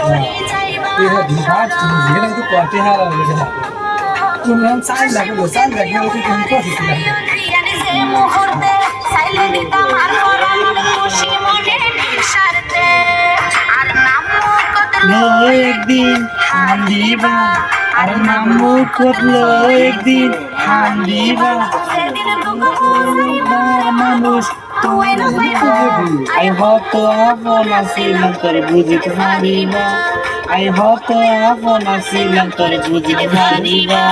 तेरा दिमाग मुझे तो कहते हैं ना तुम हम साल लगे तो तुम को सीखना লো একদিন হান দিবা আর নামু করলো একদিন হান দিবা মানুষ আই হয়তো আপন আসিলাম তোর বুঝিতে পারিবা আই হয়তো আপন আসিলাম তোর বুঝিতে পারিবা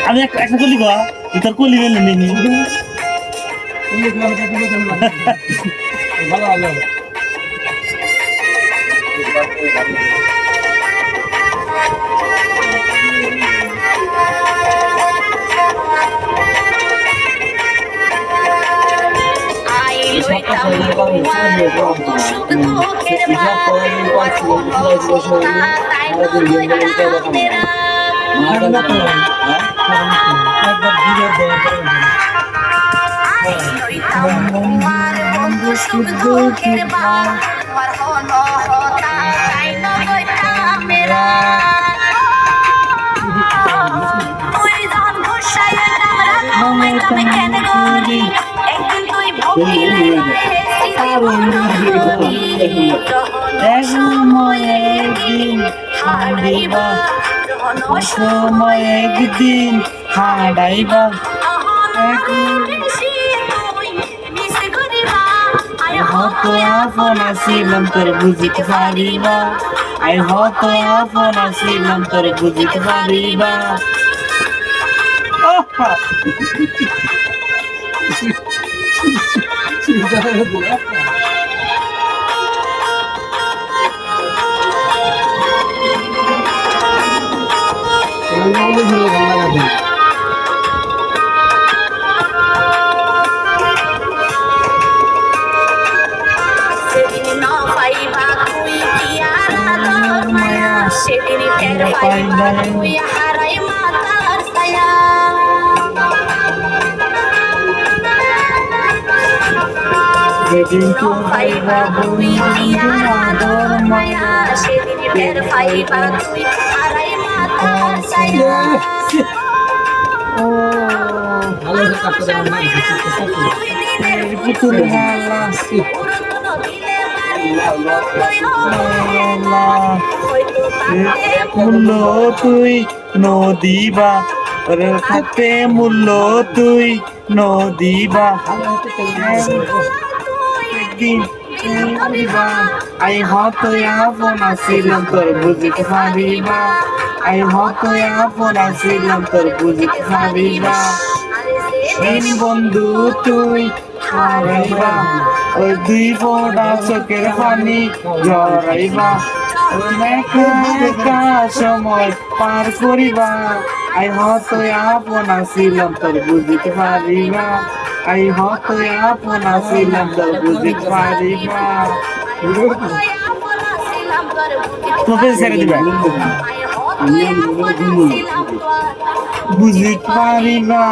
আমি একটা কলি গো তোর কলি গেলে নেই ভালো ভালো একদিন হারাইবা সময় একদিন হারাইবা হয়তো আপন আসিলাম তোর বুঝিতে পারিবা আই হয়তো আপন আসিলাম তোর বুঝিতে পারিবা সেদিন টের পাইবা তুই হারাই মাতার ছায়া যেদিন পাইবা তুই আর আদর মায়া সেদিন টের পাইবা তুই হারাই মাতার ছায়া ও ভালো করে কাটতে দাও না পুতুল হালা মূল্য তুই নদীবা থাকতে মূল্য তুই নদীবা একদিন আই হয়তো আপন আসিলাম তোর বুঝিতে পারিবা আই হয়তো আপন আসিলাম তোর বুঝিতে পারিবা দিন বন্ধু তুই হারাইবা ওই দুই ফোঁটা চোখের পানি জড়াইবা একা সময় পার করিবা আই হয়তো আপন আসিলাম তোর বুঝিতে পারিবা আই হয়তো আপন আসিলাম তোর বুঝিতে পারিবা তোকে ছেড়ে দিবা বুঝিতে পারিবা